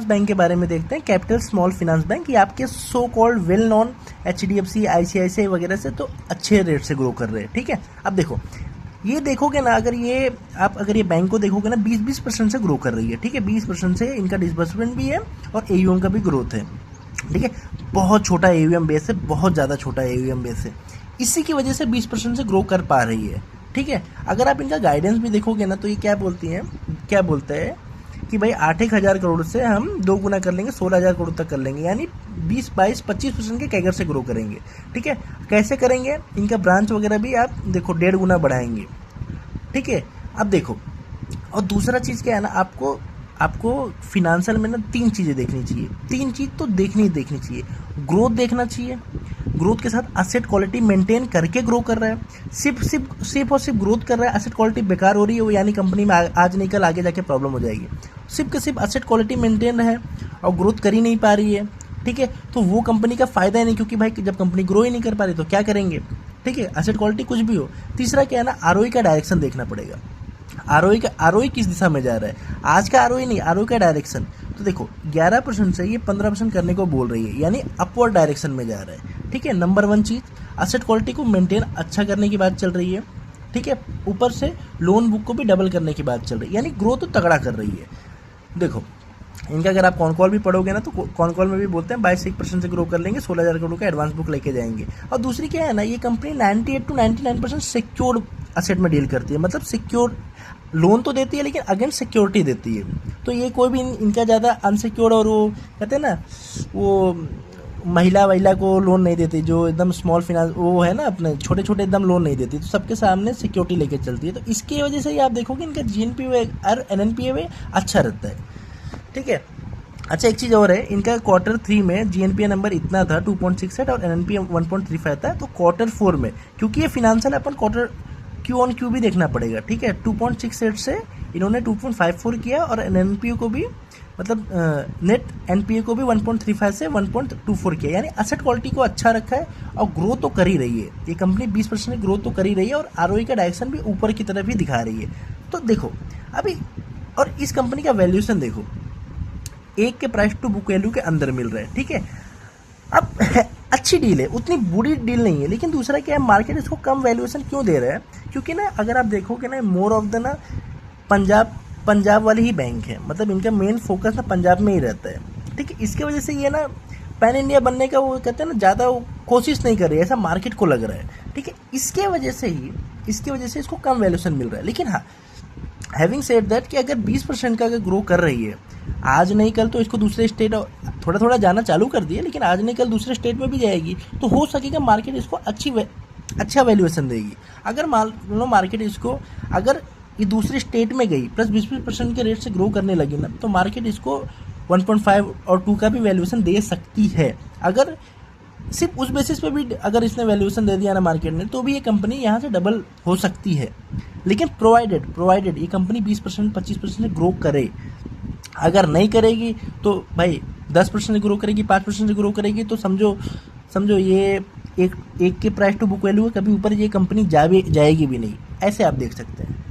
Bank के बारे में देखते हैं। कैपिटल स्मॉल फाइनेंस बैंक, ये आपके so called well non HDFC ICICI वगैरह से तो अच्छे रेट से ग्रो कर रहे हैं, ठीक है। अब देखो ये देखोगे ना, अगर ये बैंक को देखोगे ना 20% से ग्रो कर रही है, ठीक है। 20% से इनका डिसबर्समेंट भी है और AUM का भी ग्रोथ है, ठीक है। बहुत छोटा AUM बेस है, बहुत ज़्यादा छोटा AUM बेस है, इसी की वजह से 20% से ग्रो कर पा रही है, ठीक है। अगर आप इनका गाइडेंस भी देखोगे ना तो ये क्या बोलते हैं कि भाई 8,000 करोड़ से हम 2 गुना कर लेंगे, 16,000 करोड़ तक कर लेंगे, यानी 20-22-25% के कैगर से ग्रो करेंगे, ठीक है। कैसे करेंगे, इनका ब्रांच वगैरह भी आप देखो 1.5 गुना बढ़ाएंगे, ठीक है। अब देखो, और दूसरा चीज़ क्या है ना, आपको फिनेंशियल में ना 3 चीज़ें देखनी चाहिए, 3 चीज़ तो देखनी चाहिए। ग्रोथ देखना चाहिए, ग्रोथ के साथ एसेट क्वालिटी मेंटेन करके ग्रो कर रहा है। सिर्फ और सिर्फ ग्रोथ कर रहा है, एसेट क्वालिटी बेकार हो रही है, वो यानी कंपनी में आज नहीं कल आगे जाके प्रॉब्लम हो जाएगी। सिर्फ के सिर्फ एसेट क्वालिटी मेंटेन है और ग्रोथ कर ही नहीं पा रही है, ठीक है, तो वो कंपनी का फ़ायदा ही नहीं, क्योंकि भाई जब कंपनी ग्रो ही नहीं कर पा रही तो क्या करेंगे, ठीक है। एसेट क्वालिटी कुछ भी हो। तीसरा क्या है ना, ROE का डायरेक्शन देखना पड़ेगा। ROE किस दिशा में जा रहा है, आज का ROE नहीं, ROE का डायरेक्शन। तो देखो 11% से ये 15% करने को बोल रही है, यानी अपवर्ड डायरेक्शन में जा रहा है, ठीक है। नंबर 1 चीज़, एसेट क्वालिटी को मेंटेन अच्छा करने की बात चल रही है, ठीक है। ऊपर से लोन बुक को भी डबल करने की बात चल रही है, यानी ग्रोथ तो तगड़ा कर रही है। देखो इनका अगर आप कॉल भी पढ़ोगे ना तो कॉल में भी बोलते हैं 22% से ग्रो कर लेंगे, 16,000 करोड़ का एडवांस बुक लेके जाएंगे। और दूसरी क्या है ना, ये कंपनी 98 to 99% सिक्योर्ड एसेट में डील करती है, मतलब सिक्योर लोन तो देती है लेकिन अगेंस्ट सिक्योरिटी देती है। तो ये कोई भी इनका ज़्यादा अनसिक्योर्ड और वो कहते हैं ना वो महिला को लोन नहीं देती, जो एकदम स्मॉल फाइनेंस वो है ना, अपने छोटे एकदम लोन नहीं देती, तो सबके सामने सिक्योरिटी लेके चलती है। तो इसकी वजह से ही आप देखोगे इनका GNPA और NNPA अच्छा रहता है, ठीक है। अच्छा एक चीज़ और है, इनका Q3 में GNPA नंबर इतना था 2.68 और NNPA 1.35 था। तो Q4 में, क्योंकि ये फिनेंशियल अपन क्वार्टर Q-on-Q भी देखना पड़ेगा, ठीक है। 2.68 से इन्होंने 2.54 किया और NNPA को भी मतलब नेट NPA को भी 1.35 से 1.24 किया, यानी एसेट क्वालिटी को अच्छा रखा है और ग्रोथ तो कर ही रही है ये कंपनी। 20% ग्रोथ तो कर ही रही है और ROE का डायरेक्शन भी ऊपर की तरफ ही दिखा रही है। तो देखो अभी, और इस कंपनी का वैल्यूएशन देखो, एक के प्राइस टू बुक वैल्यू के अंदर मिल रहा है, ठीक है। अब अच्छी डील है, उतनी बुरी डील नहीं है, लेकिन दूसरा क्या है, मार्केट इसको कम वैल्यूएशन क्यों दे रहा है, क्योंकि ना अगर आप देखोगे ना मोर ऑफ द ना पंजाब वाली ही बैंक है, मतलब इनका मेन फोकस ना पंजाब में ही रहता है, ठीक है। इसके वजह से ये ना पैन इंडिया बनने का वो कहते हैं ना ज़्यादा कोशिश नहीं कर रही है, ऐसा मार्केट को लग रहा है, ठीक है। इसके वजह से इसको कम वैल्यूएशन मिल रहा है। लेकिन हाँ, हैविंग सेड दैट कि अगर 20% का अगर ग्रो कर रही है, आज नहीं कल तो इसको दूसरे स्टेट थोड़ा जाना चालू कर दिए, लेकिन आज नहीं कल दूसरे स्टेट में भी जाएगी, तो हो सकेगा मार्केट इसको अच्छा वैल्यूएशन देगी। अगर मान लो मार्केट इसको अगर ये दूसरे स्टेट में गई प्लस 20% के रेट से ग्रो करने लगी ना, तो मार्केट इसको 1.5 और 2 का भी वैल्यूएशन दे सकती है। अगर सिर्फ उस बेसिस पे भी अगर इसने वैल्यूएशन दे दिया ना मार्केट ने, तो भी ये कंपनी यहाँ से डबल हो सकती है, लेकिन प्रोवाइडेड ये कंपनी 20% 25% से ग्रो करे। अगर नहीं करेगी तो भाई 10% से ग्रो करेगी, 5% से ग्रो करेगी, तो समझो ये एक के प्राइस टू बुक वैल्यू है, कभी ऊपर ये कंपनी जाएगी भी नहीं, ऐसे आप देख सकते हैं।